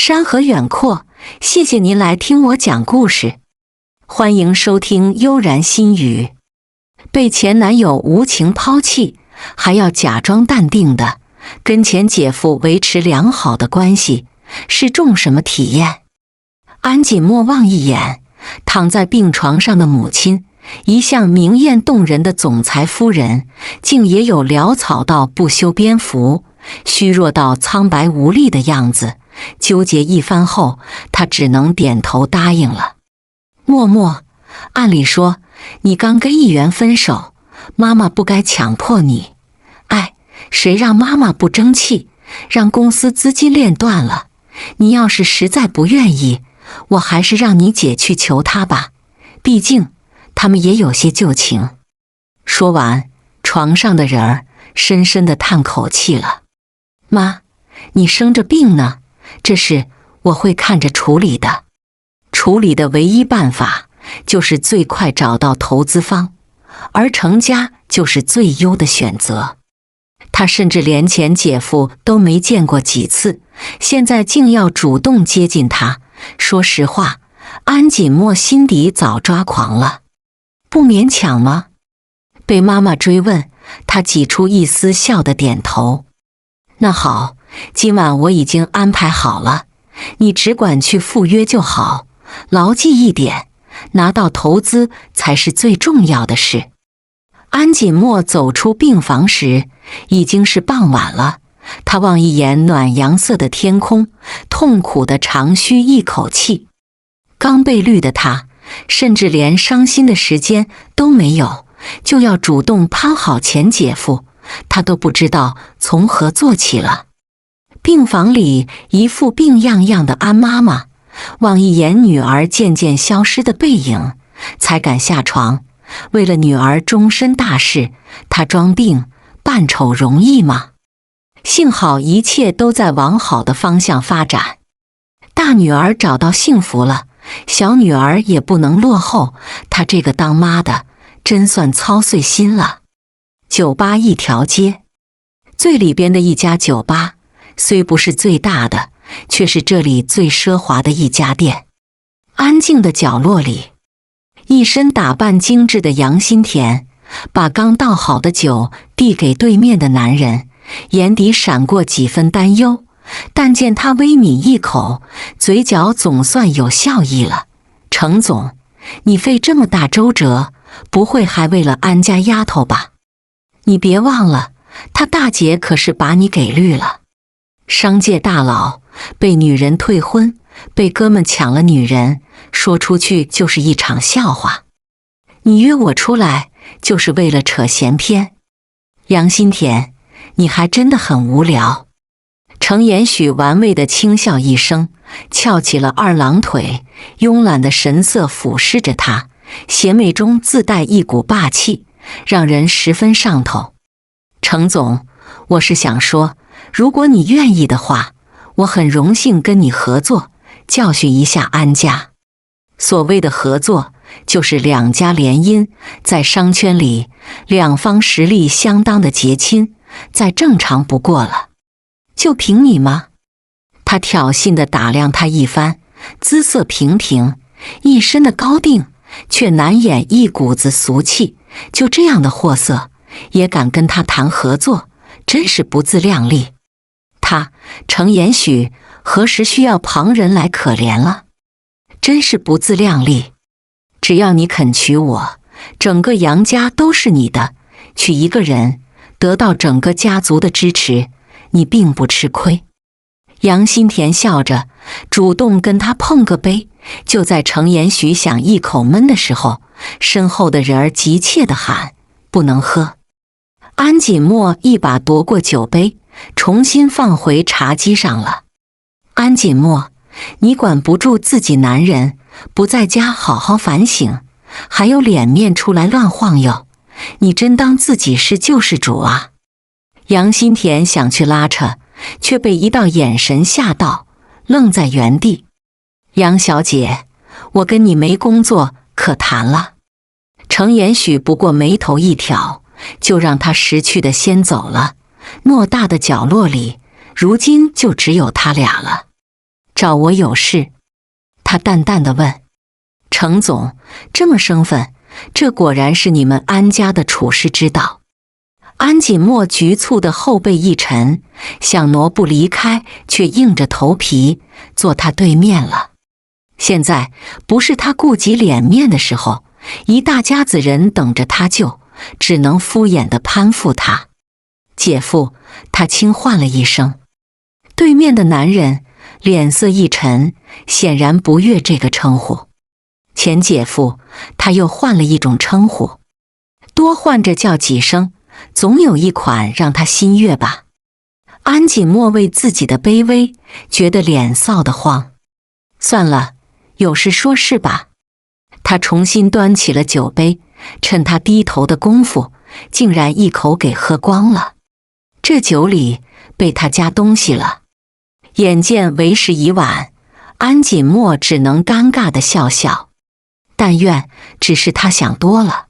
山河远阔，谢谢您来听我讲故事。欢迎收听悠然心语。被前男友无情抛弃，还要假装淡定的跟前姐夫维持良好的关系，是种什么体验？安锦莫望一眼躺在病床上的母亲，一向明艳动人的总裁夫人，竟也有潦草到不修边幅，虚弱到苍白无力的样子。纠结一番后，他只能点头答应了。默默，按理说你刚跟议员分手，妈妈不该强迫你。哎，谁让妈妈不争气，让公司资金链断了。你要是实在不愿意，我还是让你姐去求他吧，毕竟他们也有些旧情。说完，床上的人儿深深地叹口气了。妈，你生着病呢，这事我会看着处理的。处理的唯一办法就是最快找到投资方，而成家就是最优的选择。他甚至连前姐夫都没见过几次，现在竟要主动接近他。说实话，安锦莫心底早抓狂了。不勉强吗？被妈妈追问，他挤出一丝笑的点头。那好，今晚我已经安排好了，你只管去赴约就好。牢记一点，拿到投资才是最重要的事。安锦莫走出病房时，已经是傍晚了。他望一眼暖阳色的天空，痛苦地长吁一口气。刚被绿的他，甚至连伤心的时间都没有，就要主动攀好前姐夫，他都不知道从何做起了。病房里一副病怏怏的安妈妈，望一眼女儿渐渐消失的背影，才敢下床。为了女儿终身大事，她装病扮丑容易吗？幸好一切都在往好的方向发展。大女儿找到幸福了，小女儿也不能落后，她这个当妈的真算操碎心了。酒吧一条街，最里边的一家酒吧，虽不是最大的，却是这里最奢华的一家店。安静的角落里，一身打扮精致的杨新田把刚倒好的酒递给对面的男人，眼底闪过几分担忧，但见他微抿一口，嘴角总算有笑意了。程总，你费这么大周折，不会还为了安家丫头吧？你别忘了，他大姐可是把你给绿了。商界大佬被女人退婚，被哥们抢了女人，说出去就是一场笑话。你约我出来就是为了扯闲篇。杨新田，你还真的很无聊。程延许玩味地轻笑一声，翘起了二郎腿，慵懒的神色俯视着他，邪魅中自带一股霸气，让人十分上头。程总，我是想说，如果你愿意的话，我很荣幸跟你合作，教训一下安家。所谓的合作，就是两家联姻，在商圈里，两方实力相当的结亲，再正常不过了。就凭你吗？他挑衅地打量他一番，姿色平平，一身的高定，却难掩一股子俗气。就这样的货色，也敢跟他谈合作，真是不自量力。他程延许何时需要旁人来可怜了？真是不自量力。只要你肯娶我，整个杨家都是你的。娶一个人，得到整个家族的支持，你并不吃亏。杨新田笑着，主动跟他碰个杯。就在程延许想一口闷的时候，身后的人儿急切地喊：不能喝。安锦莫一把夺过酒杯，重新放回茶几上了。安锦莫，你管不住自己男人，不在家好好反省，还有脸面出来乱晃悠，你真当自己是救世主啊？杨新田想去拉扯，却被一道眼神吓到，愣在原地。杨小姐，我跟你没工作可谈了。程延许不过眉头一挑，就让他识趣的先走了。偌大的角落里，如今就只有他俩了。找我有事？他淡淡地问。程总，这么生分，这果然是你们安家的处世之道。安锦墨局促的后背一沉，想挪步离开，却硬着头皮坐他对面了。现在不是他顾及脸面的时候，一大家子人等着他救，只能敷衍地攀附他。姐夫，他轻唤了一声。对面的男人脸色一沉，显然不悦这个称呼。钱姐夫，他又换了一种称呼，多换着叫几声，总有一款让他心悦吧。安锦墨为自己的卑微觉得脸臊得慌。算了，有事说事吧。他重新端起了酒杯，趁他低头的功夫，竟然一口给喝光了。这酒里被他加东西了。眼见为时已晚，安锦墨只能尴尬地笑笑。但愿只是他想多了。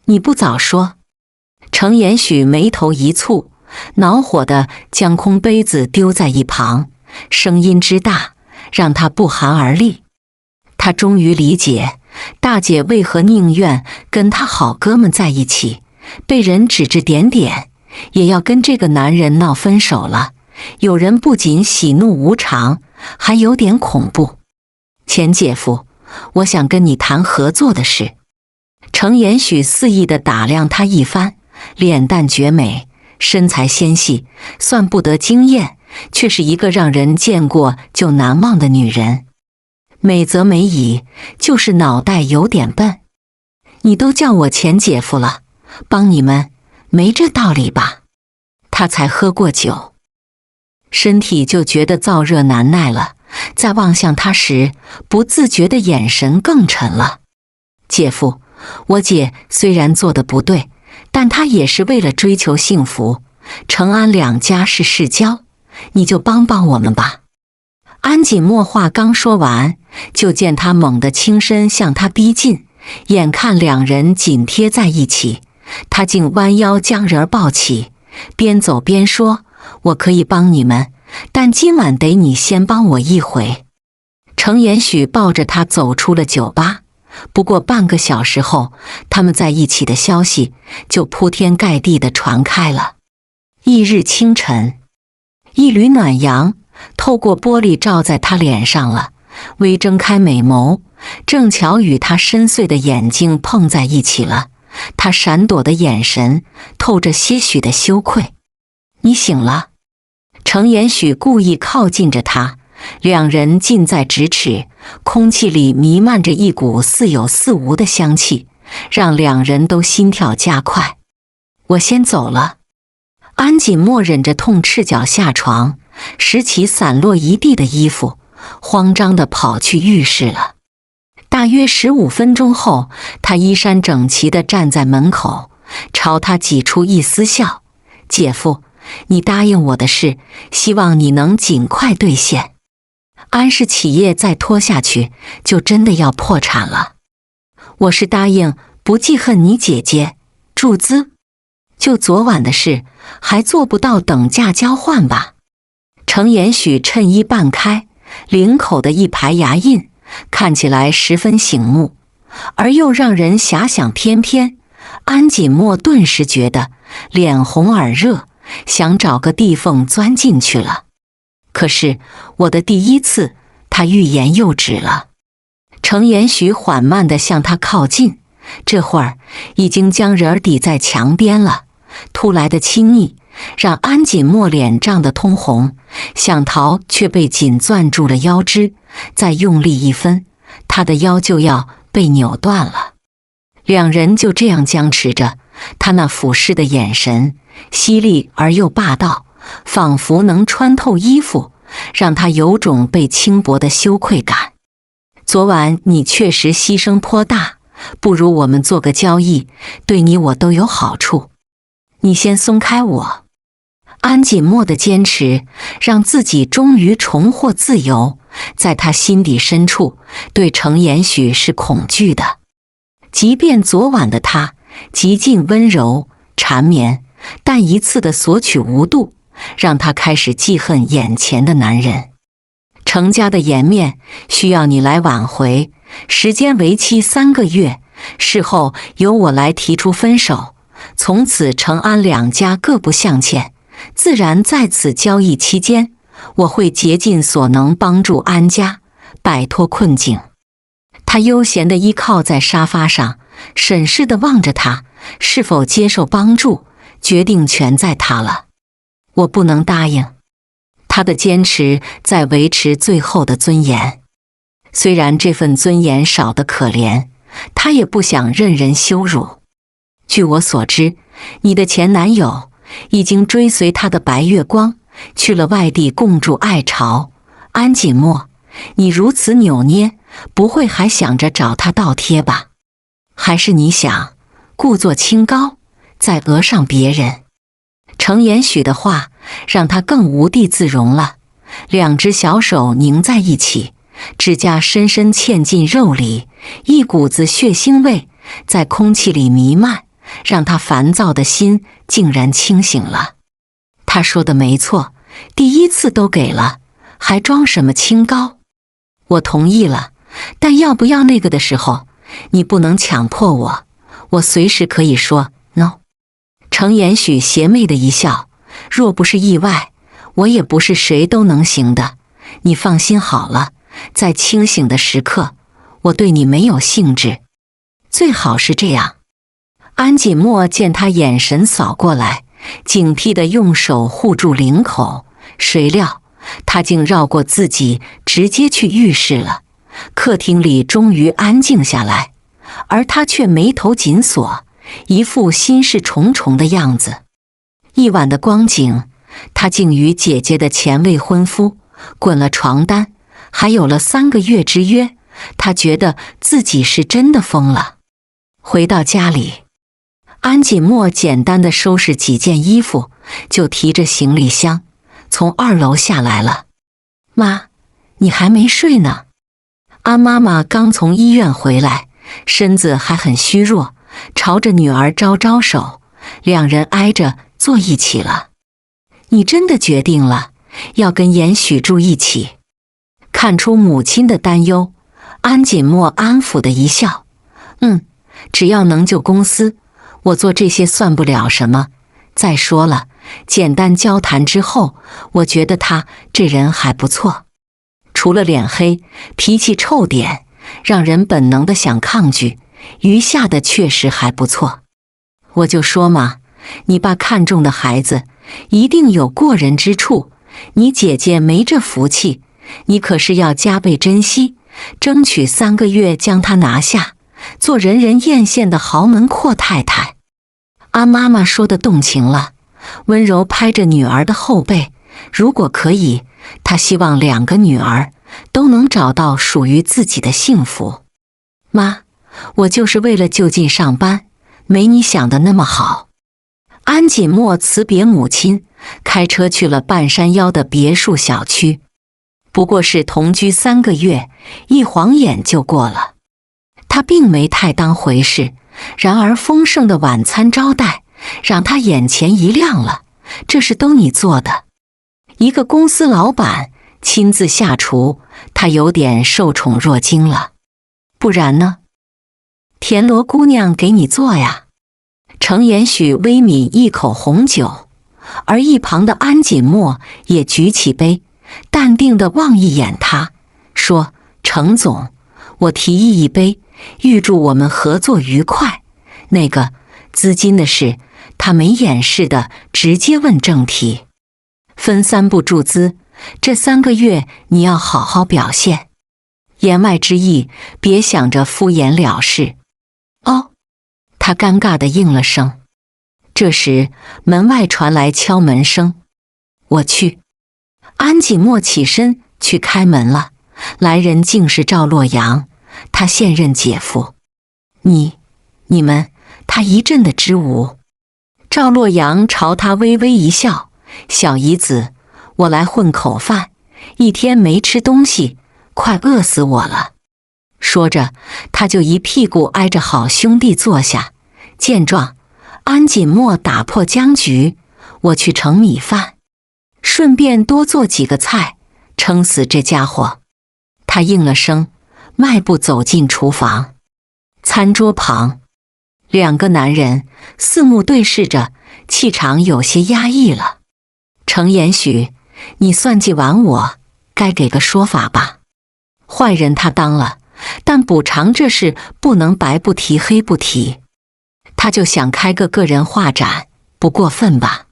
你不早说。程延许眉头一蹙，恼火地将空杯子丢在一旁，声音之大，让他不寒而栗。他终于理解大姐为何宁愿跟他好哥们在一起，被人指指点点，也要跟这个男人闹分手了。有人不仅喜怒无常，还有点恐怖。钱姐夫，我想跟你谈合作的事。程延许肆意地打量他一番，脸蛋绝美，身材纤细，算不得惊艳，却是一个让人见过就难忘的女人。美则美矣，就是脑袋有点笨。你都叫我钱姐夫了，帮你们没这道理吧？他才喝过酒，身体就觉得燥热难耐了，再望向他时，不自觉的眼神更沉了。姐夫，我姐虽然做的不对，但她也是为了追求幸福。程安两家是世交，你就帮帮我们吧。安锦墨话刚说完，就见他猛地轻身向他逼近，眼看两人紧贴在一起，他竟弯腰将人抱起，边走边说：我可以帮你们，但今晚得你先帮我一回。程延许抱着他走出了酒吧，不过半个小时后，他们在一起的消息就铺天盖地地传开了。翌日清晨，一缕暖阳透过玻璃照在他脸上了，微睁开美眸，正巧与他深邃的眼睛碰在一起了。他闪躲的眼神透着些许的羞愧。你醒了？程延许故意靠近着他，两人近在咫尺，空气里弥漫着一股似有似无的香气，让两人都心跳加快。我先走了。安锦墨忍着痛赤脚下床，拾起散落一地的衣服，慌张地跑去浴室了。大约15分钟后，他衣衫整齐地站在门口，朝他挤出一丝笑。姐夫，你答应我的事，希望你能尽快兑现。安氏企业再拖下去，就真的要破产了。我是答应不记恨你姐姐，注资。就昨晚的事，还做不到等价交换吧？程延许衬衣半开，领口的一排牙印看起来十分醒目，而又让人遐想翩翩。安锦墨顿时觉得脸红耳热，想找个地缝钻进去了。可是我的第一次，他欲言又止了。程延许缓慢地向他靠近，这会儿已经将人抵在墙边了。突来的亲昵让安锦墨脸涨得通红，想逃却被紧攥住了腰肢，再用力一分，他的腰就要被扭断了。两人就这样僵持着，他那俯视的眼神犀利而又霸道，仿佛能穿透衣服，让他有种被轻薄的羞愧感。昨晚你确实牺牲颇大，不如我们做个交易，对你我都有好处。你先松开我。安锦墨的坚持让自己终于重获自由，在他心底深处对程延许是恐惧的。即便昨晚的他极尽温柔缠绵，但一次的索取无度，让他开始记恨眼前的男人。程家的颜面需要你来挽回，时间为期3个月，事后由我来提出分手。从此程安两家各不相欠，自然在此交易期间，我会竭尽所能帮助安家摆脱困境。他悠闲地依靠在沙发上，审视地望着他，是否接受帮助，决定权在他了。我不能答应。他的坚持在维持最后的尊严，虽然这份尊严少得可怜，他也不想任人羞辱。据我所知，你的前男友已经追随他的白月光去了外地共筑爱巢。安锦墨，你如此扭捏，不会还想着找他倒贴吧？还是你想故作清高，再讹上别人？程延许的话让他更无地自容了，两只小手拧在一起，指甲深深嵌进肉里，一股子血腥味在空气里弥漫，让他烦躁的心竟然清醒了。他说的没错，第一次都给了，还装什么清高？我同意了，但要不要那个的时候，你不能强迫我，我随时可以说 no。 程延许邪魅的一笑，若不是意外，我也不是谁都能行的。你放心好了，在清醒的时刻，我对你没有兴致，最好是这样。安锦墨见他眼神扫过来，警惕地用手护住领口，谁料他竟绕过自己，直接去浴室了。客厅里终于安静下来，而他却眉头紧锁，一副心事重重的样子。一晚的光景，他竟与姐姐的前未婚夫滚了床单，还有了3个月之约。他觉得自己是真的疯了。回到家里，安锦墨简单的收拾几件衣服，就提着行李箱从2楼下来了。妈，你还没睡呢？安妈妈刚从医院回来，身子还很虚弱，朝着女儿招招手，两人挨着坐一起了。你真的决定了要跟严许住一起？看出母亲的担忧，安锦墨安抚的一笑，只要能救公司，我做这些算不了什么。再说了，简单交谈之后，我觉得他这人还不错，除了脸黑，脾气臭点，让人本能的想抗拒，余下的确实还不错。我就说嘛，你爸看中的孩子一定有过人之处，你姐姐没这福气，你可是要加倍珍惜，争取3个月将他拿下，做人人艳羡的豪门阔太太。安妈妈说的动情了，温柔拍着女儿的后背，如果可以，她希望2个女儿都能找到属于自己的幸福。妈，我就是为了就近上班，没你想的那么好。安锦墨辞别母亲，开车去了半山腰的别墅小区。不过是同居3个月，一晃眼就过了。他并没太当回事，然而丰盛的晚餐招待让他眼前一亮了，这是都你做的？一个公司老板亲自下厨，他有点受宠若惊了。不然呢？田螺姑娘给你做呀。程延许微抿一口红酒，而一旁的安锦墨也举起杯，淡定地望一眼他，说：程总，我提议一杯，预祝我们合作愉快。那个资金的事，他没掩饰的直接问正题。分3步注资，这3个月你要好好表现。言外之意，别想着敷衍了事。哦，他尴尬地应了声。这时门外传来敲门声，我去。安锦墨起身去开门了，来人竟是赵洛阳，他现任姐夫。你们，他一阵的支吾。赵洛阳朝他微微一笑，小姨子，我来混口饭，一天没吃东西，快饿死我了。说着，他就一屁股挨着好兄弟坐下。见状，安锦墨打破僵局，我去盛米饭，顺便多做几个菜，撑死这家伙。他应了声，迈步走进厨房。餐桌旁，两个男人四目对视着，气场有些压抑了。程延许，你算计完我，该给个说法吧。坏人他当了，但补偿这事不能白不提黑不提。他就想开个个人画展，不过分吧？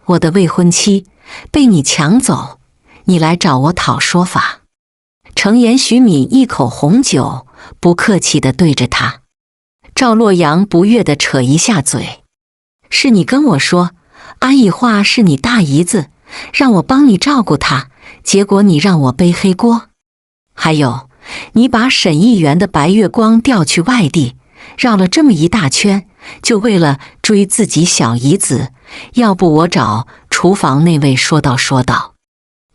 我的未婚妻被你抢走，你来找我讨说法。程延许抿一口红酒，不客气地对着他。赵洛阳不悦地扯一下嘴，是你跟我说安以桦是你大姨子，让我帮你照顾她，结果你让我背黑锅。还有，你把沈议员的白月光调去外地，绕了这么一大圈，就为了追自己小姨子。要不我找厨房那位说道。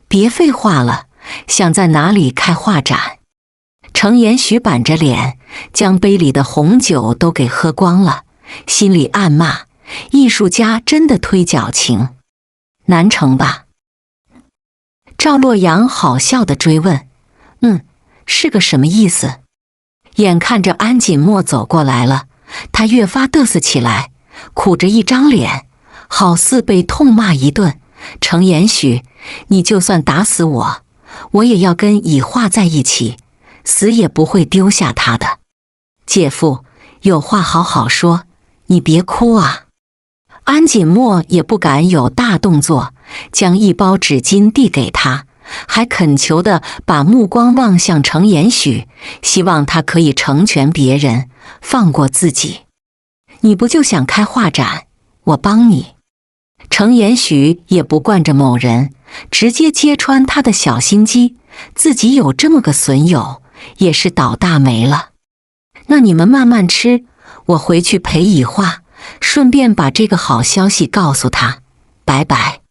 别废话了，想在哪里开画展？程延许板着脸，将杯里的红酒都给喝光了，心里暗骂：艺术家真的忒矫情，难成吧？赵洛阳好笑地追问：是个什么意思？眼看着安锦墨走过来了，他越发嘚瑟起来，苦着一张脸，好似被痛骂一顿。程延许，你就算打死我，我也要跟以桦在一起，死也不会丢下他的。姐夫，有话好好说，你别哭啊。安锦墨也不敢有大动作，将一包纸巾递给他，还恳求地把目光望向程延许，希望他可以成全别人，放过自己。你不就想开画展，我帮你。程延许也不惯着某人，直接揭穿他的小心机，自己有这么个损友，也是倒大霉了。那你们慢慢吃，我回去陪以桦，顺便把这个好消息告诉他。拜拜。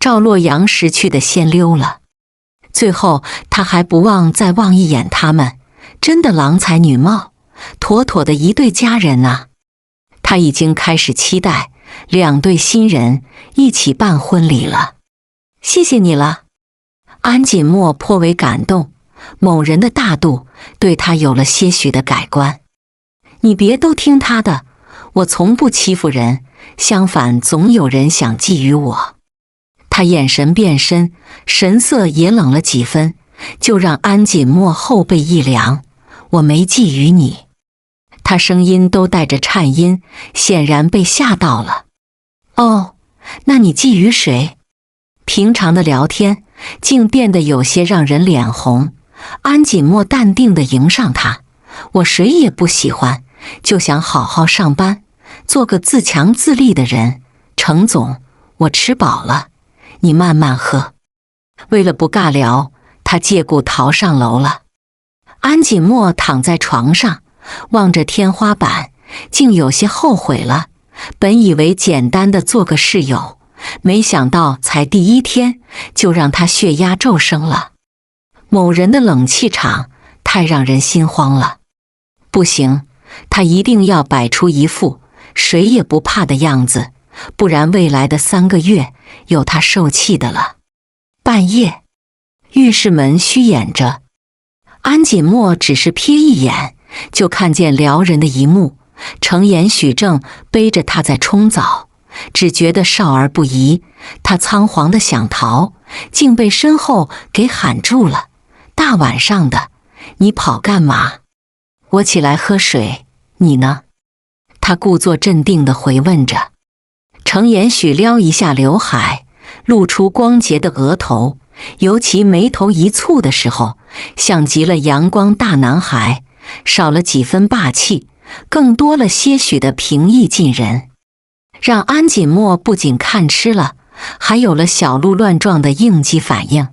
赵洛阳识趣的先溜了。最后他还不忘再望一眼他们，真的郎才女貌，妥妥的一对佳人啊。他已经开始期待两对新人一起办婚礼了。谢谢你了。安锦墨颇为感动，某人的大度对他有了些许的改观。你别都听他的，我从不欺负人，相反总有人想觊觎我。他眼神变深，神色也冷了几分，就让安锦墨后背一凉。我没觊觎你。他声音都带着颤音，显然被吓到了。哦，那你觊觎谁？平常的聊天竟变得有些让人脸红。安锦墨淡定地迎上他，我谁也不喜欢，就想好好上班，做个自强自立的人。程总，我吃饱了，你慢慢喝。为了不尬聊，他借故逃上楼了。安锦墨躺在床上，望着天花板，竟有些后悔了。本以为简单的做个室友，没想到才第一天就让他血压骤升了。某人的冷气场太让人心慌了。不行，他一定要摆出一副谁也不怕的样子，不然未来的3个月有他受气的了。半夜，浴室门虚掩着，安锦墨只是瞥一眼，就看见撩人的一幕。程延许正背着他在冲澡，只觉得少儿不宜。他仓皇的想逃，竟被身后给喊住了。大晚上的，你跑干嘛？我起来喝水，你呢？他故作镇定地回问着。程延许撩一下刘海，露出光洁的额头，尤其眉头一蹙的时候，像极了阳光大男孩，少了几分霸气，更多了些许的平易近人，让安锦墨不仅看吃了，还有了小鹿乱撞的应激反应。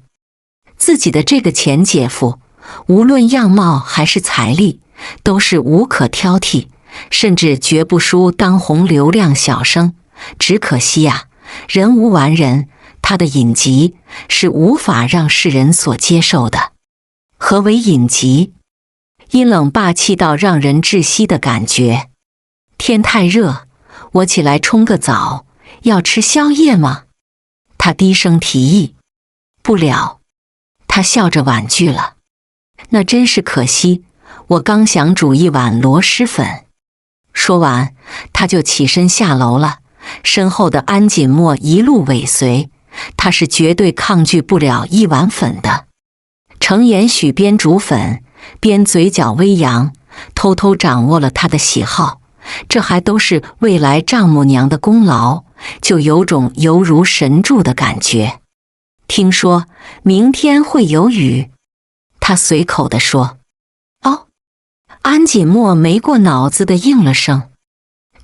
自己的这个前姐夫，无论样貌还是财力，都是无可挑剔，甚至绝不输当红流量小生。只可惜啊，人无完人，他的隐疾是无法让世人所接受的。何为隐疾？阴冷霸气到让人窒息的感觉。天太热，我起来冲个澡，要吃宵夜吗？他低声提议。不了。他笑着婉拒了。那真是可惜，我刚想煮一碗螺蛳粉。说完，他就起身下楼了，身后的安锦墨一路尾随，他是绝对抗拒不了一碗粉的。程延许边煮粉边嘴角微扬，偷偷掌握了他的喜好，这还都是未来丈母娘的功劳，就有种犹如神助的感觉。听说明天会有雨，他随口地说。哦，安锦墨没过脑子的应了声。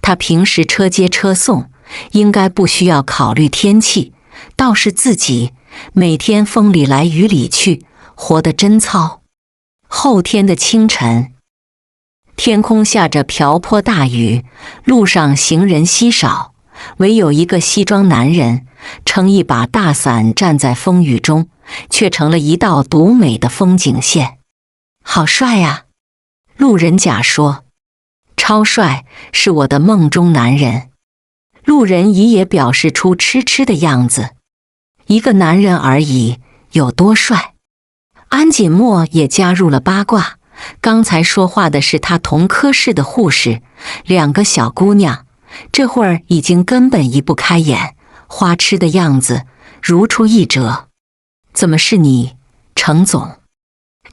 他平时车接车送，应该不需要考虑天气，倒是自己每天风里来雨里去，活得真糙。后天的清晨，天空下着瓢泼大雨，路上行人稀少，唯有一个西装男人撑一把大伞站在风雨中，却成了一道独美的风景线。好帅呀！路人甲说。超帅，是我的梦中男人。路人乙也表示出痴痴的样子。一个男人而已，有多帅？安锦墨也加入了八卦。刚才说话的是他同科室的护士，两个小姑娘，这会儿已经根本移不开眼，花痴的样子如出一辙。怎么是你，程总？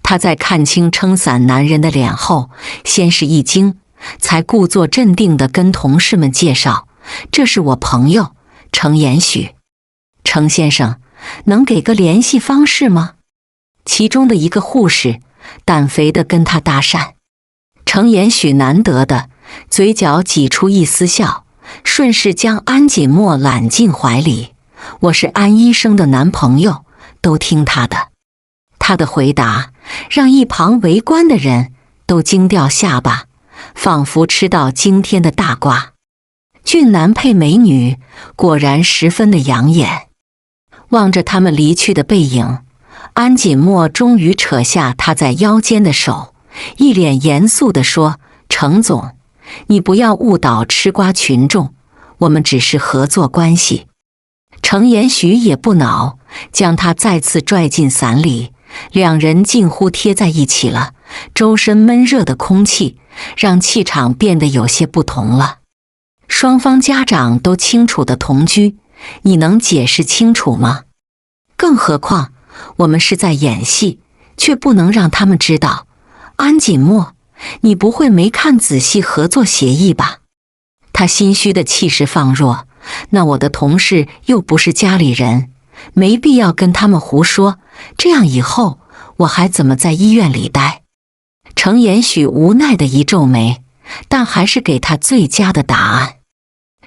他在看清撑伞男人的脸后，先是一惊，才故作镇定地跟同事们介绍，这是我朋友程延许。程先生，能给个联系方式吗？其中的一个护士胆肥地跟他搭讪。程延许难得的嘴角挤出一丝笑，顺势将安锦墨揽进怀里。我是安医生的男朋友，都听他的。他的回答让一旁围观的人都惊掉下巴，仿佛吃到惊天的大瓜。俊男配美女，果然十分的养眼。望着他们离去的背影，安锦墨终于扯下他在腰间的手，一脸严肃地说：程总，你不要误导吃瓜群众，我们只是合作关系。程延许也不恼，将他再次拽进伞里，两人近乎贴在一起了，周身闷热的空气让气场变得有些不同了。双方家长都清楚的同居，你能解释清楚吗？更何况我们是在演戏，却不能让他们知道。安锦墨，你不会没看仔细合作协议吧？他心虚的气势放弱，那我的同事又不是家里人，没必要跟他们胡说，这样以后我还怎么在医院里待？程延许无奈的一皱眉，但还是给他最佳的答案。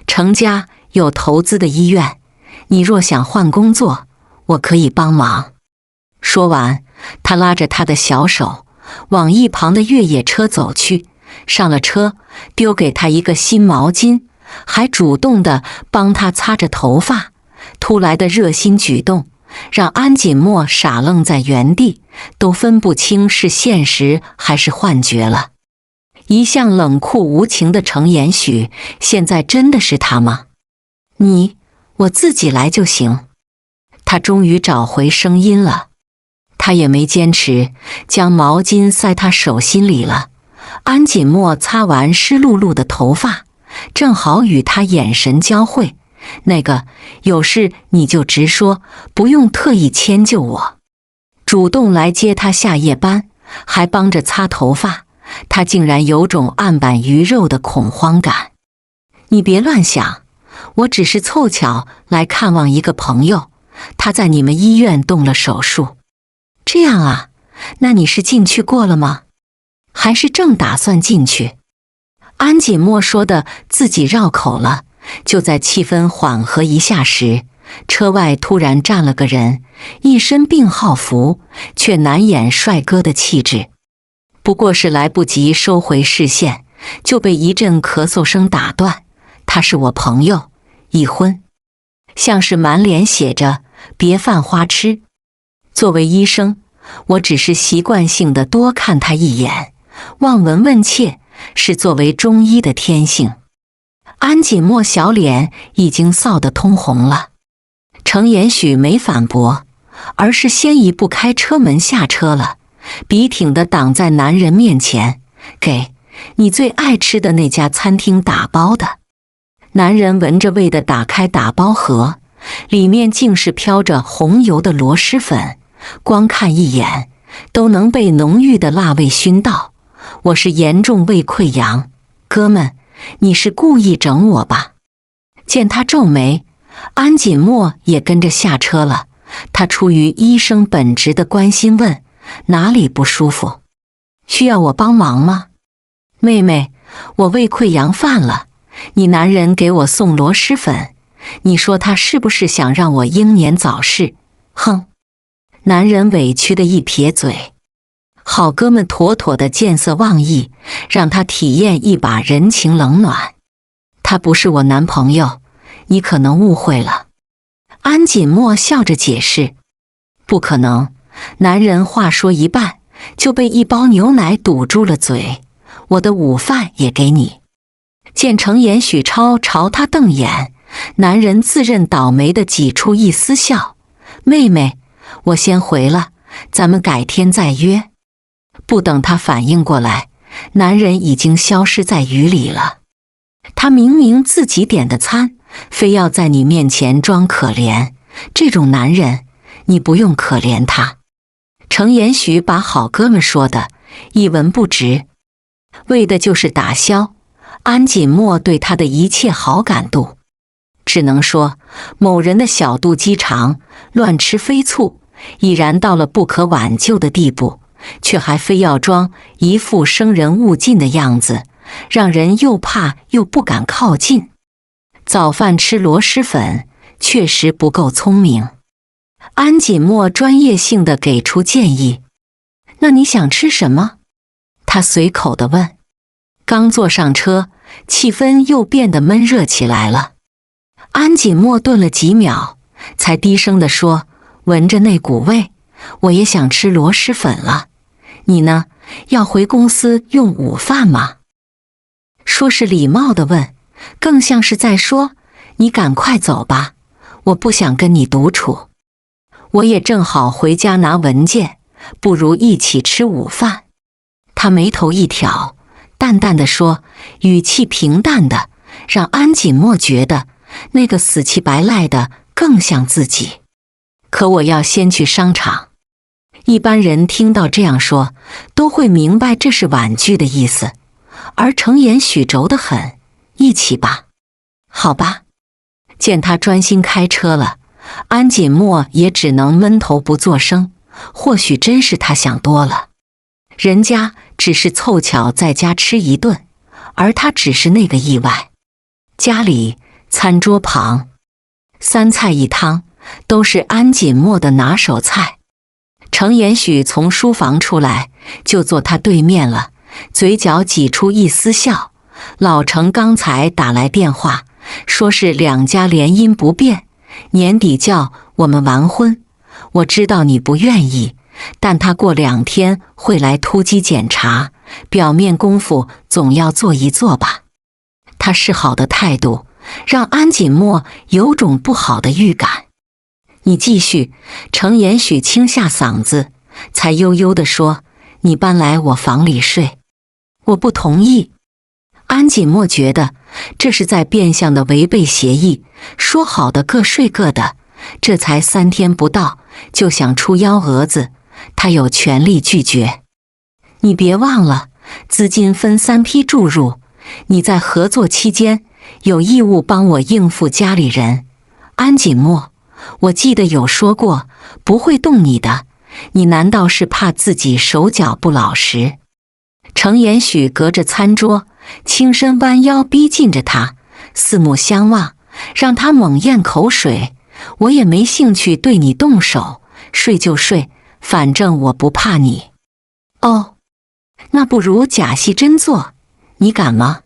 程家有投资的医院，你若想换工作，我可以帮忙。说完，他拉着他的小手往一旁的越野车走去，上了车，丢给他一个新毛巾，还主动地帮他擦着头发。突来的热心举动让安锦墨傻愣在原地，都分不清是现实还是幻觉了。一向冷酷无情的程延许，现在真的是他吗？我自己来就行。他终于找回声音了。他也没坚持，将毛巾塞他手心里了。安锦墨擦完湿漉漉的头发，正好与他眼神交汇。那个，有事你就直说，不用特意迁就我。主动来接他下夜班，还帮着擦头发，他竟然有种案板鱼肉的恐慌感。你别乱想，我只是凑巧来看望一个朋友，他在你们医院动了手术。这样啊，那你是进去过了吗？还是正打算进去？安锦墨说的自己绕口了。就在气氛缓和一下时，车外突然站了个人，一身病号服，却难掩帅哥的气质。不过是来不及收回视线，就被一阵咳嗽声打断。他是我朋友，已婚，像是满脸写着别犯花痴。作为医生，我只是习惯性的多看他一眼，望闻问切是作为中医的天性。安锦墨小脸已经臊得通红了。程延许没反驳，而是先一步开车门下车了，笔挺地挡在男人面前，给你最爱吃的那家餐厅打包的。男人闻着味地打开打包盒，里面竟是飘着红油的螺蛳粉，光看一眼都能被浓郁的辣味熏到。我是严重胃溃疡，哥们，你是故意整我吧？见他皱眉，安锦墨也跟着下车了。他出于医生本职的关心问：哪里不舒服？需要我帮忙吗？妹妹，我胃溃疡犯了，你男人给我送螺蛳粉，你说他是不是想让我英年早逝？哼！男人委屈的一撇嘴。好哥们妥妥的见色忘义，让他体验一把人情冷暖。他不是我男朋友，你可能误会了。安锦墨笑着解释。不可能。男人话说一半就被一包牛奶堵住了嘴。我的午饭也给你。见程岩、许超朝他瞪眼，男人自认倒霉的挤出一丝笑。妹妹，我先回了，咱们改天再约。不等他反应过来，男人已经消失在雨里了。他明明自己点的餐，非要在你面前装可怜，这种男人你不用可怜他。程延许把好哥们说的一文不值，为的就是打消安锦墨对他的一切好感度。只能说某人的小肚鸡肠，乱吃飞醋，已然到了不可挽救的地步，却还非要装一副生人勿近的样子，让人又怕又不敢靠近。早饭吃螺蛳粉确实不够聪明。安锦墨专业性地给出建议。那你想吃什么？他随口地问。刚坐上车，气氛又变得闷热起来了。安锦墨顿了几秒，才低声地说：闻着那股味，我也想吃螺蛳粉了。你呢？要回公司用午饭吗？说是礼貌地问，更像是在说：你赶快走吧，我不想跟你独处。我也正好回家拿文件，不如一起吃午饭。他眉头一挑，淡淡地说，语气平淡的，让安锦墨觉得那个死气白赖的更像自己。可我要先去商场。一般人听到这样说，都会明白这是婉拒的意思，而程延许轴得很，一起吧。好吧。见他专心开车了，安锦墨也只能闷头不作声。或许真是他想多了，人家只是凑巧在家吃一顿，而他只是那个意外。家里餐桌旁3菜1汤，都是安锦墨的拿手菜。程延许从书房出来，就坐他对面了，嘴角挤出一丝笑。老程刚才打来电话，说是两家联姻不便，年底叫我们完婚。我知道你不愿意，但他过2天会来突击检查，表面功夫总要做一做吧。他示好的态度让安锦墨有种不好的预感。你继续。程延许清下嗓子，才悠悠地说，你搬来我房里睡。我不同意。安锦墨觉得这是在变相的违背协议，说好的各睡各的，这才3天不到就想出幺蛾子，他有权利拒绝。你别忘了，资金分3批注入，你在合作期间有义务帮我应付家里人。安锦墨，我记得有说过不会动你的，你难道是怕自己手脚不老实？程延许隔着餐桌，轻身弯腰逼近着他，四目相望，让他猛咽口水。我也没兴趣对你动手，睡就睡，反正我不怕你。哦，那不如假戏真做，你敢吗？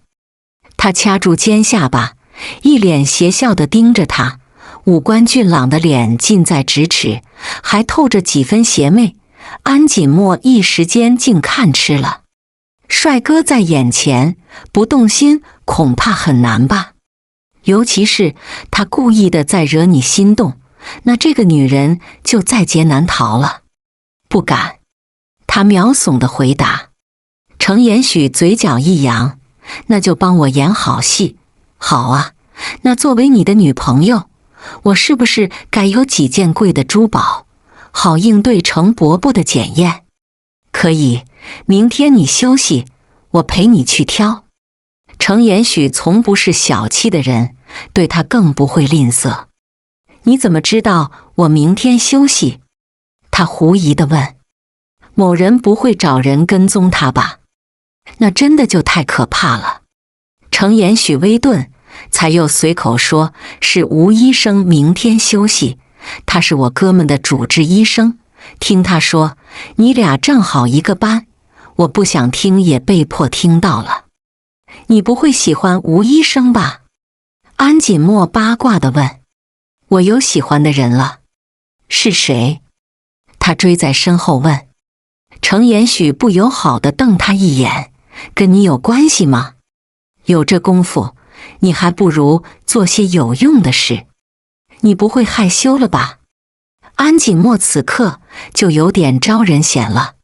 他掐住尖下巴，一脸邪笑地盯着他，五官俊朗的脸近在咫尺，还透着几分邪魅。安锦墨一时间竟看痴了。帅哥在眼前，不动心恐怕很难吧？尤其是他故意的在惹你心动，那这个女人就在劫难逃了。不敢，他渺悚地回答。程延许嘴角一扬，那就帮我演好戏。好啊，那作为你的女朋友，我是不是该有几件贵的珠宝，好应对程伯伯的检验？可以，明天你休息，我陪你去挑。程延许从不是小气的人，对他更不会吝啬。你怎么知道我明天休息？他狐疑地问。某人不会找人跟踪他吧？那真的就太可怕了。程延许微顿，才又随口说是吴医生明天休息，他是我哥们的主治医生。听他说你俩正好一个班，我不想听也被迫听到了。你不会喜欢吴医生吧？安锦墨八卦地问。我有喜欢的人了。是谁？他追在身后问。程延许不友好地瞪他一眼。跟你有关系吗？有这功夫，你还不如做些有用的事。你不会害羞了吧？安锦墨此刻就有点招人嫌了。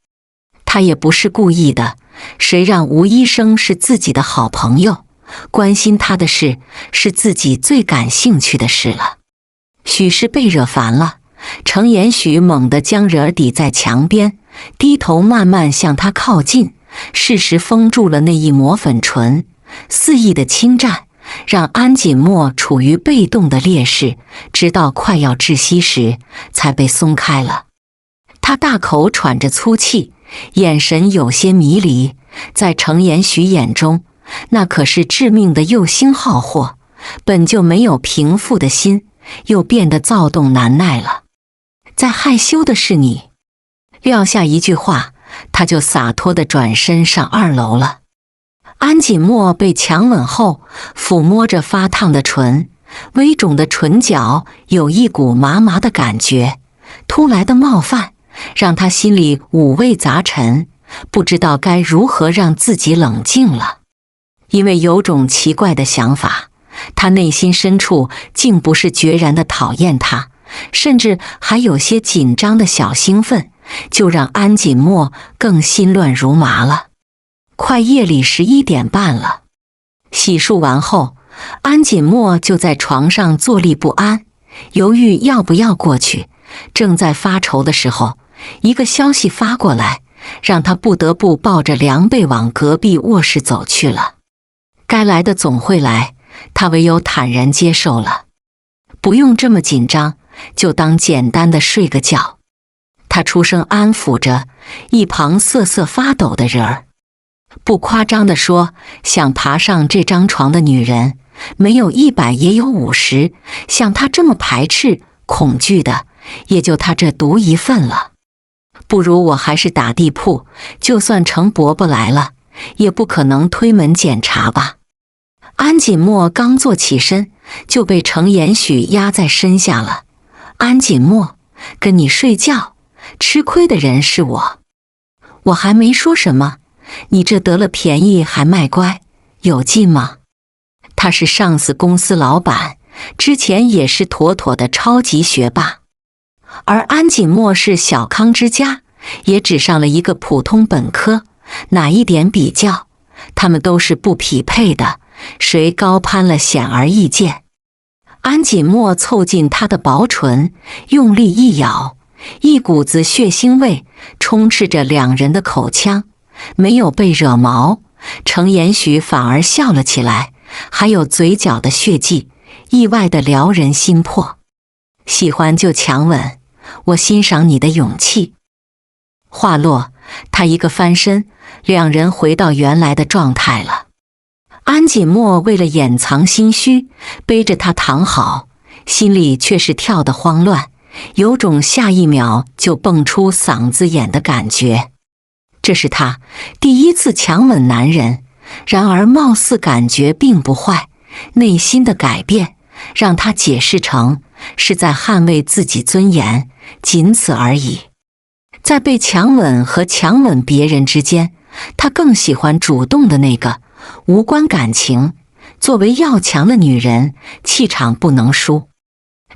他也不是故意的，谁让吴医生是自己的好朋友，关心他的事是自己最感兴趣的事了。许是被惹烦了，程延许猛地将人儿抵在墙边，低头慢慢向他靠近，适时封住了那一抹粉唇，肆意的侵占，让安锦墨处于被动的劣势，直到快要窒息时才被松开了。他大口喘着粗气，眼神有些迷离，在程延许眼中，那可是致命的诱星好货，本就没有平复的心，又变得躁动难耐了。在害羞的是你。撂下一句话，他就洒脱地转身上2楼了。安锦墨被强吻后，抚摸着发烫的唇，微肿的唇角有一股麻麻的感觉。突来的冒犯让他心里五味杂陈，不知道该如何让自己冷静了。因为有种奇怪的想法，他内心深处竟不是决然地讨厌他，甚至还有些紧张的小兴奋，就让安锦墨更心乱如麻了。快夜里11点半了，洗漱完后，安锦墨就在床上坐立不安，犹豫要不要过去。正在发愁的时候，一个消息发过来，让他不得不抱着凉被往隔壁卧室走去了。该来的总会来，他唯有坦然接受了。不用这么紧张，就当简单的睡个觉。他出声安抚着一旁瑟瑟发抖的人儿。不夸张地说，想爬上这张床的女人，没有100也有50，像她这么排斥、恐惧的，也就她这独一份了。不如我还是打地铺，就算程伯伯来了，也不可能推门检查吧。安锦墨刚坐起身，就被程延许压在身下了。安锦墨，跟你睡觉，吃亏的人是我。我还没说什么，你这得了便宜还卖乖，有劲吗？他是上市公司老板，之前也是妥妥的超级学霸。而安锦墨是小康之家，也只上了一个普通本科，哪一点比较，他们都是不匹配的，谁高攀了显而易见。安锦墨凑近他的薄唇，用力一咬，一股子血腥味充斥着两人的口腔。没有被惹毛，程延许反而笑了起来，还有嘴角的血迹，意外的撩人心魄。喜欢就强吻，我欣赏你的勇气。话落，他一个翻身，两人回到原来的状态了。安锦墨为了掩藏心虚，背着他躺好，心里却是跳得慌乱，有种下一秒就蹦出嗓子眼的感觉。这是他第一次强吻男人，然而貌似感觉并不坏，内心的改变让他解释成是在捍卫自己尊严，仅此而已。在被强吻和强吻别人之间，他更喜欢主动的那个，无关感情。作为要强的女人，气场不能输。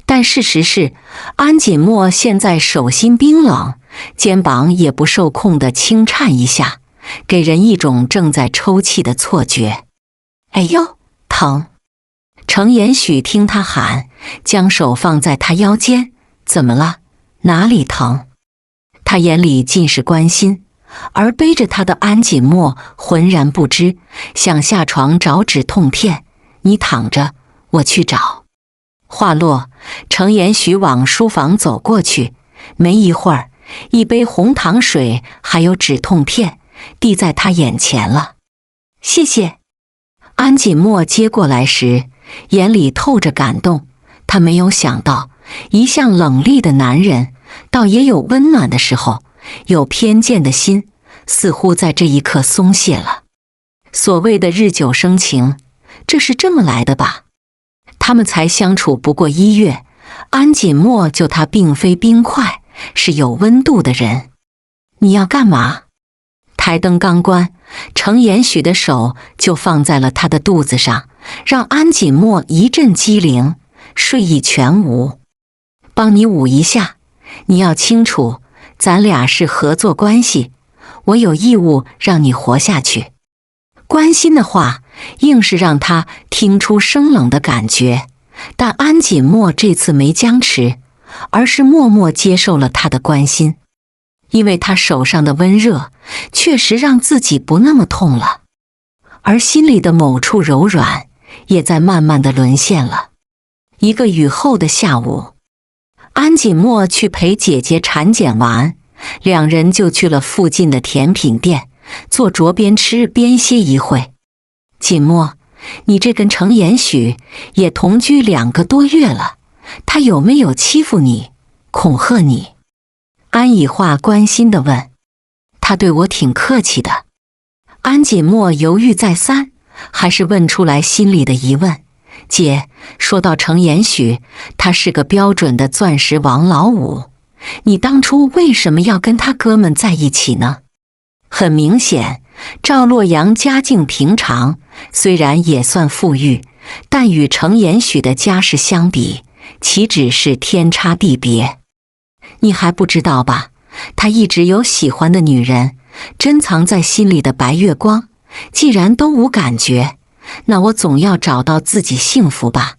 但事实是，安锦墨现在手心冰冷，肩膀也不受控地轻颤一下，给人一种正在抽泣的错觉。哎呦，疼！程延许听他喊，将手放在他腰间。怎么了？哪里疼？他眼里尽是关心，而背着他的安锦墨浑然不知，想下床找止痛片。你躺着，我去找。话落，程延许往书房走过去，没一会儿，一杯红糖水还有止痛片递在他眼前了。谢谢。安锦墨接过来时，眼里透着感动。他没有想到，一向冷厉的男人，倒也有温暖的时候，有偏见的心，似乎在这一刻松懈了。所谓的日久生情，这是这么来的吧？他们才相处不过1月，安锦墨就他并非冰块，是有温度的人。你要干嘛？台灯刚关，程延许的手就放在了他的肚子上，让安锦墨一阵机灵，睡意全无。帮你捂一下，你要清楚，咱俩是合作关系，我有义务让你活下去。关心的话，硬是让他听出生冷的感觉，但安锦墨这次没僵持，而是默默接受了他的关心。因为他手上的温热，确实让自己不那么痛了，而心里的某处柔软，也在慢慢的沦陷了。一个雨后的下午，安锦墨去陪姐姐产检完，两人就去了附近的甜品店，坐桌边吃边歇一会。锦墨，你这跟程延许也同居2个多月了，他有没有欺负你、恐吓你？安以化关心地问。他对我挺客气的。安锦墨犹豫再三，还是问出来心里的疑问。姐，说到程延许，他是个标准的钻石王老五，你当初为什么要跟他哥们在一起呢？很明显，赵洛阳家境平常，虽然也算富裕，但与程延许的家世相比，岂止是天差地别。你还不知道吧？他一直有喜欢的女人，珍藏在心里的白月光，既然都无感觉，那我总要找到自己幸福吧。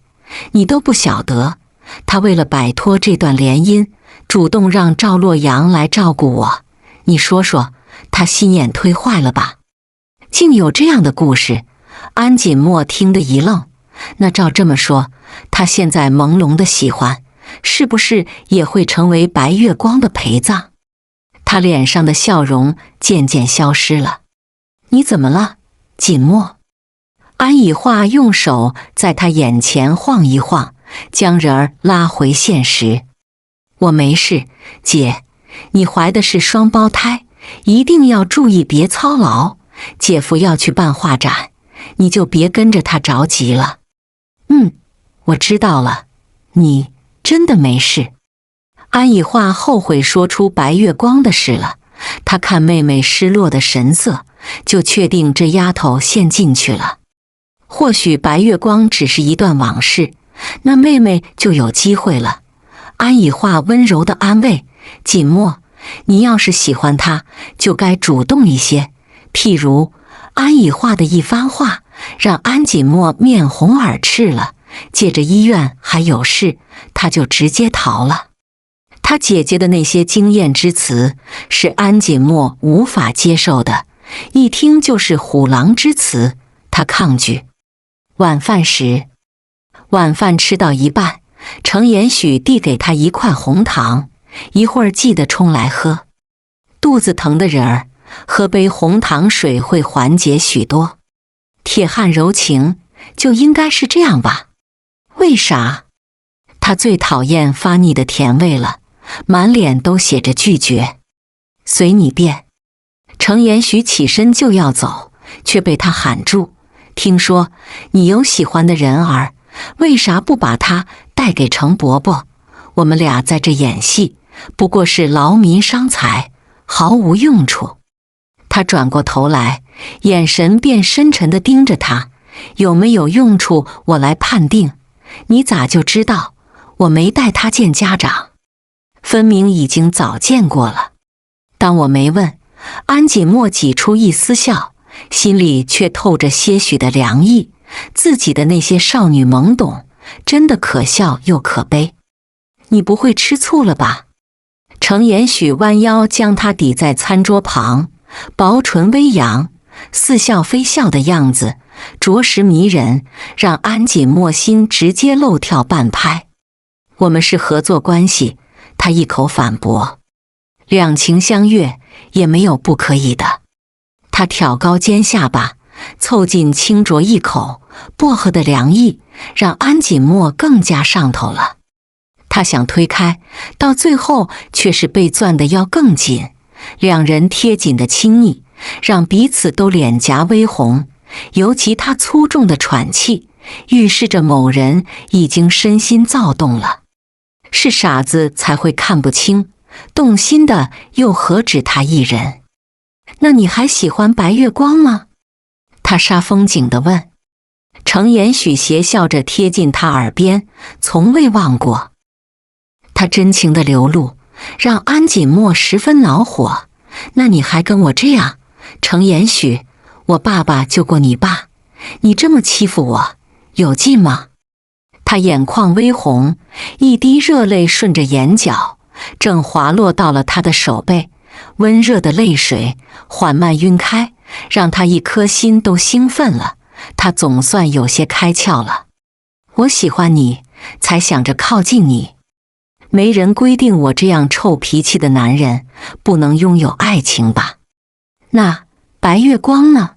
你都不晓得，他为了摆脱这段联姻，主动让赵洛阳来照顾我。你说说，他心眼推坏了吧？竟有这样的故事。安锦墨听得一愣。那照这么说，他现在朦胧的喜欢，是不是也会成为白月光的陪葬？他脸上的笑容渐渐消失了。你怎么了，锦墨？安以化用手在他眼前晃一晃，将人儿拉回现实。我没事，姐，你怀的是双胞胎，一定要注意别操劳。姐夫要去办画展，你就别跟着他着急了。我知道了，你真的没事。安以化后悔说出白月光的事了，他看妹妹失落的神色，就确定这丫头陷进去了。或许白月光只是一段往事，那妹妹就有机会了。安以化温柔地安慰，锦墨，你要是喜欢他，就该主动一些。譬如安以化的一番话，让安锦墨面红耳赤了，借着医院还有事，他就直接逃了。他姐姐的那些经验之词，是安锦墨无法接受的，一听就是虎狼之词，他抗拒。晚饭时，晚饭吃到一半，程延许递给他一块红糖，一会儿记得冲来喝。肚子疼的人儿，喝杯红糖水会缓解许多。铁汉柔情，就应该是这样吧？为啥？他最讨厌发腻的甜味了，满脸都写着拒绝。随你便。程延许起身就要走，却被他喊住。听说你有喜欢的人儿，为啥不把他带给程伯伯？我们俩在这演戏，不过是劳民伤财，毫无用处。他转过头来，眼神便深沉地盯着他。有没有用处，我来判定。你咋就知道？我没带他见家长，分明已经早见过了。当我没问，安锦墨挤出一丝笑，心里却透着些许的凉意。自己的那些少女懵懂，真的可笑又可悲。你不会吃醋了吧？程延许弯腰将他抵在餐桌旁，薄唇微扬，似笑非笑的样子着实迷人，让安锦墨心直接漏跳半拍。我们是合作关系，他一口反驳。两情相悦也没有不可以的。他挑高尖下巴，凑近轻啄一口，薄荷的凉意让安锦墨更加上头了。他想推开，到最后却是被攥得要更紧。两人贴紧的亲昵让彼此都脸颊微红，尤其他粗重的喘气预示着某人已经身心躁动了。是傻子才会看不清，动心的又何止他一人。那你还喜欢白月光吗？他煞风景地问。程延许邪笑着贴近他耳边，从未忘过。他真情的流露让安锦墨十分恼火。那你还跟我这样？程延许，我爸爸救过你爸，你这么欺负我，有劲吗？他眼眶微红，一滴热泪顺着眼角正滑落到了他的手背，温热的泪水缓慢晕开，让他一颗心都兴奋了。他总算有些开窍了。我喜欢你，才想着靠近你。没人规定我这样臭脾气的男人不能拥有爱情吧？那白月光呢？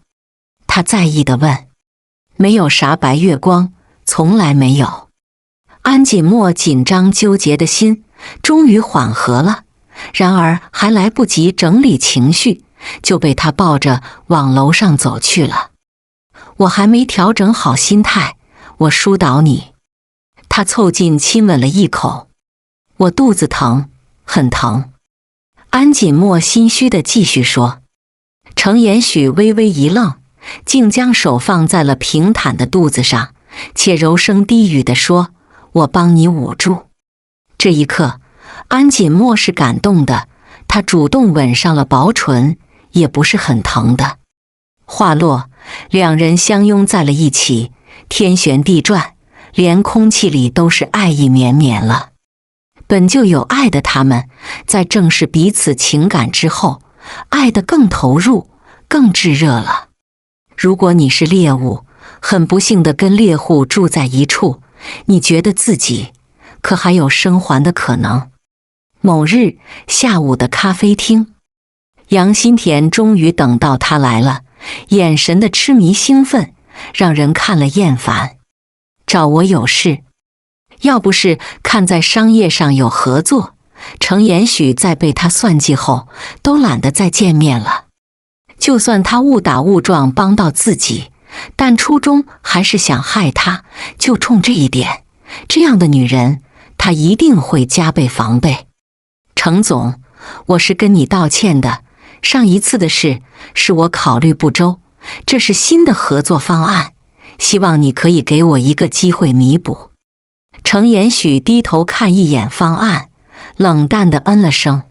他在意地问。没有啥白月光，从来没有。安锦墨紧张纠结的心终于缓和了，然而还来不及整理情绪，就被他抱着往楼上走去了。我还没调整好心态，我疏导你。他凑近亲吻了一口。我肚子疼，很疼。安锦墨心虚地继续说。程延许微微一愣，竟将手放在了平坦的肚子上，且柔声低语地说，我帮你捂住。这一刻，安锦墨是感动的，他主动吻上了薄唇，也不是很疼的。话落，两人相拥在了一起，天旋地转，连空气里都是爱意绵绵了。本就有爱的他们，在正视彼此情感之后，爱得更投入，更炙热了。如果你是猎物，很不幸地跟猎户住在一处，你觉得自己可还有生还的可能？某日下午的咖啡厅，杨新田终于等到他来了，眼神的痴迷兴奋让人看了厌烦。找我有事？要不是看在商业上有合作，程延许在被他算计后都懒得再见面了。就算他误打误撞帮到自己，但初衷还是想害他，就冲这一点，这样的女人他一定会加倍防备。程总，我是跟你道歉的，上一次的事是我考虑不周，这是新的合作方案，希望你可以给我一个机会弥补。程延许低头看一眼方案，冷淡地嗯了声。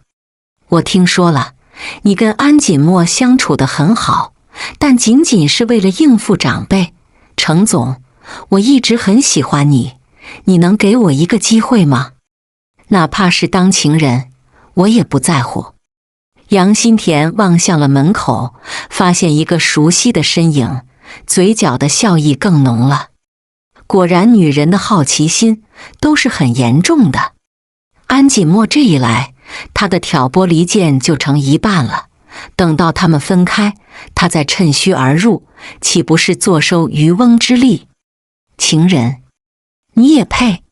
我听说了，你跟安锦墨相处得很好，但仅仅是为了应付长辈。程总，我一直很喜欢你，你能给我一个机会吗？哪怕是当情人，我也不在乎。杨新田望向了门口，发现一个熟悉的身影，嘴角的笑意更浓了。果然女人的好奇心都是很严重的。安锦墨这一来，他的挑拨离间就成一半了。等到他们分开，他再趁虚而入，岂不是坐收渔翁之利？情人，你也配？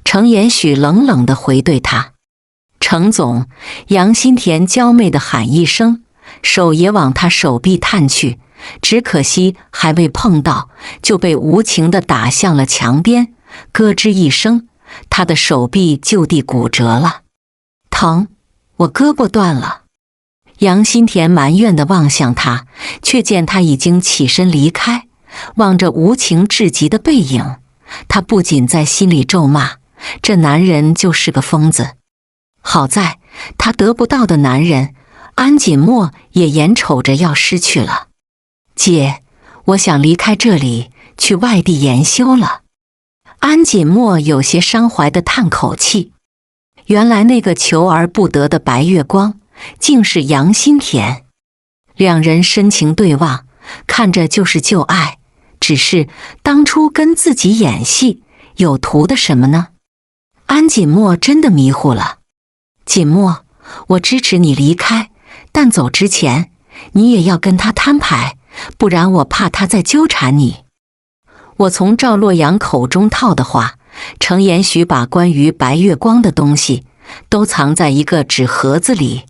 程延许冷冷地回对他。程总，杨新田娇媚地喊一声，手也往他手臂探去，只可惜还未碰到，就被无情地打向了墙边，咯吱一声，他的手臂就地骨折了。疼，我胳膊断了。杨新田埋怨地望向他，却见他已经起身离开，望着无情至极的背影，他不仅在心里咒骂，这男人就是个疯子。好在他得不到的男人，安锦墨也眼瞅着要失去了。姐，我想离开这里，去外地研修了。安锦墨有些伤怀地叹口气。原来那个求而不得的白月光，竟是杨新田。两人深情对望，看着就是旧爱。只是当初跟自己演戏，有图的什么呢？安锦墨真的迷糊了。锦墨，我支持你离开，但走之前，你也要跟他摊牌，不然我怕他再纠缠你。我从赵洛阳口中套的话，程延许把关于白月光的东西都藏在一个纸盒子里，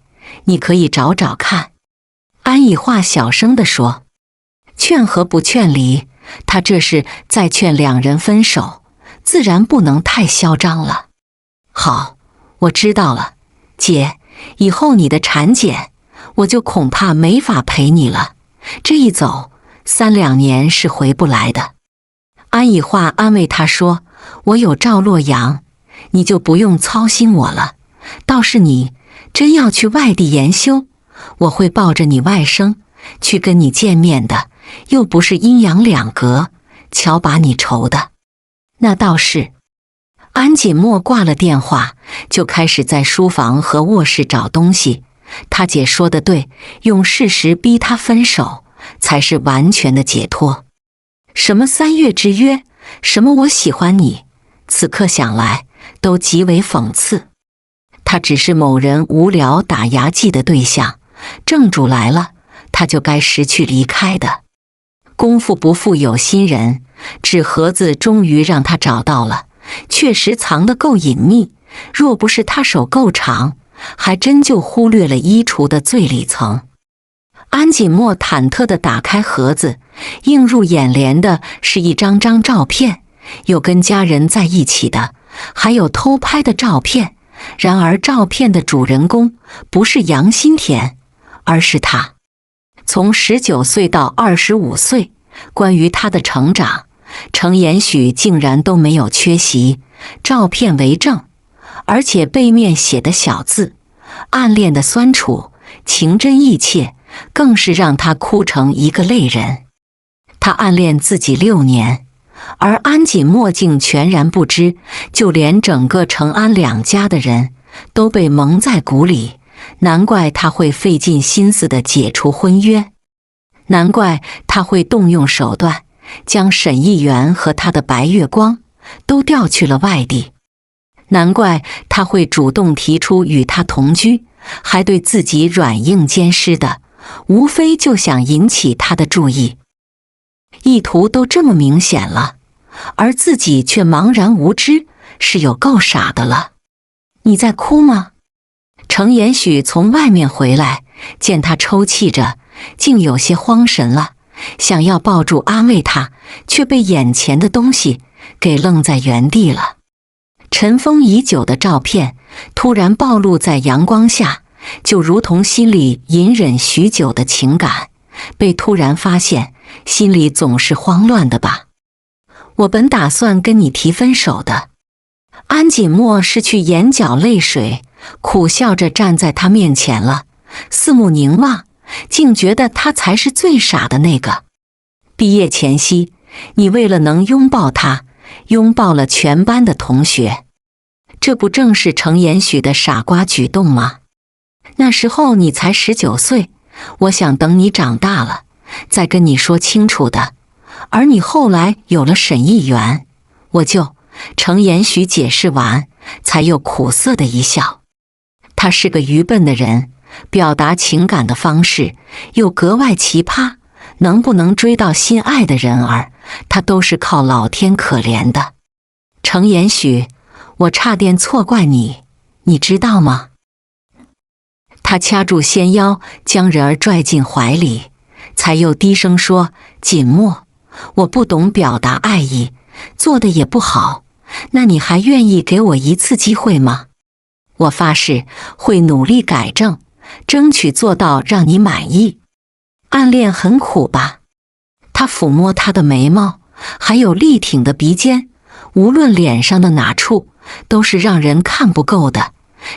你可以找找看。安以化小声地说。劝和不劝离，他这是在劝两人分手，自然不能太嚣张了。好，我知道了。姐，以后你的产检，我就恐怕没法陪你了。这一走，3、2年是回不来的。安以化安慰他说，我有赵洛阳，你就不用操心我了。倒是你真要去外地研修，我会抱着你外甥去跟你见面的，又不是阴阳两隔，瞧把你愁的。那倒是。安锦墨挂了电话，就开始在书房和卧室找东西。他姐说的对，用事实逼他分手，才是完全的解脱。什么3月之约，什么我喜欢你，此刻想来都极为讽刺。他只是某人无聊打牙祭的对象，正主来了，他就该识趣离开的。功夫不负有心人，纸盒子终于让他找到了，确实藏得够隐秘，若不是他手够长，还真就忽略了衣橱的最里层。安锦墨忐忑地打开盒子，映入眼帘的是一张张照片，有跟家人在一起的，还有偷拍的照片。然而照片的主人公不是杨新田，而是他。从19岁到25岁，关于他的成长，程延许竟然都没有缺席，照片为证，而且背面写的小字，暗恋的酸楚，情真意切，更是让他哭成一个泪人。他暗恋自己6年，而安锦墨竟全然不知，就连整个程安两家的人都被蒙在鼓里，难怪他会费尽心思地解除婚约，难怪他会动用手段，将沈议员和他的白月光都调去了外地，难怪他会主动提出与他同居，还对自己软硬兼施的，无非就想引起他的注意。意图都这么明显了，而自己却茫然无知，是有够傻的了。你在哭吗？程延许从外面回来，见他抽泣着，竟有些慌神了，想要抱住安慰他，却被眼前的东西给愣在原地了。尘封已久的照片突然暴露在阳光下，就如同心里隐忍许久的情感被突然发现，心里总是慌乱的吧。我本打算跟你提分手的。安锦墨失去眼角泪水，苦笑着站在他面前了，四目凝望，竟觉得他才是最傻的那个。毕业前夕，你为了能拥抱他，拥抱了全班的同学，这不正是程延许的傻瓜举动吗？那时候你才19岁，我想等你长大了再跟你说清楚的。而你后来有了沈议员，我就……程延许解释完，才又苦涩的一笑。他是个愚笨的人，表达情感的方式又格外奇葩，能不能追到心爱的人儿，他都是靠老天可怜的。程延许，我差点错怪你，你知道吗？他掐住纤腰，将人儿拽进怀里，才又低声说，锦墨，我不懂表达爱意，做的也不好，那你还愿意给我一次机会吗？我发誓会努力改正，争取做到让你满意。暗恋很苦吧？他抚摸她的眉毛，还有力挺的鼻尖，无论脸上的哪处，都是让人看不够的。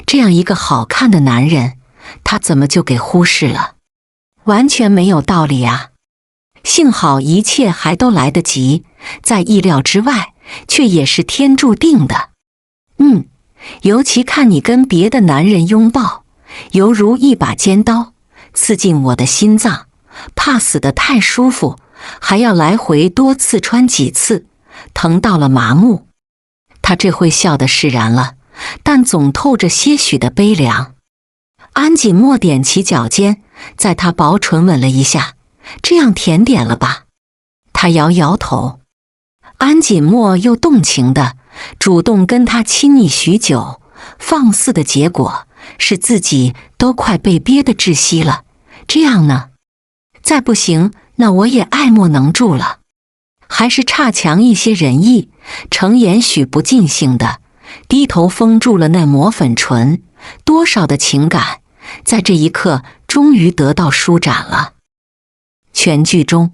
这样一个好看的男人，他怎么就给忽视了？完全没有道理啊！幸好一切还都来得及，在意料之外，却也是天注定的。尤其看你跟别的男人拥抱，犹如一把尖刀刺进我的心脏，怕死得太舒服，还要来回多刺穿几次，疼到了麻木。他这会笑得释然了，但总透着些许的悲凉。安锦墨踮起脚尖，在他薄唇吻了一下，这样甜点了吧？他摇摇头。安锦墨又动情地主动跟他亲昵许久，放肆的结果是自己都快被憋得窒息了。这样呢？再不行，那我也爱莫能助了。还是差强一些人意，程延许不尽兴的低头封住了那抹粉唇，多少的情感在这一刻终于得到舒展了。全剧终。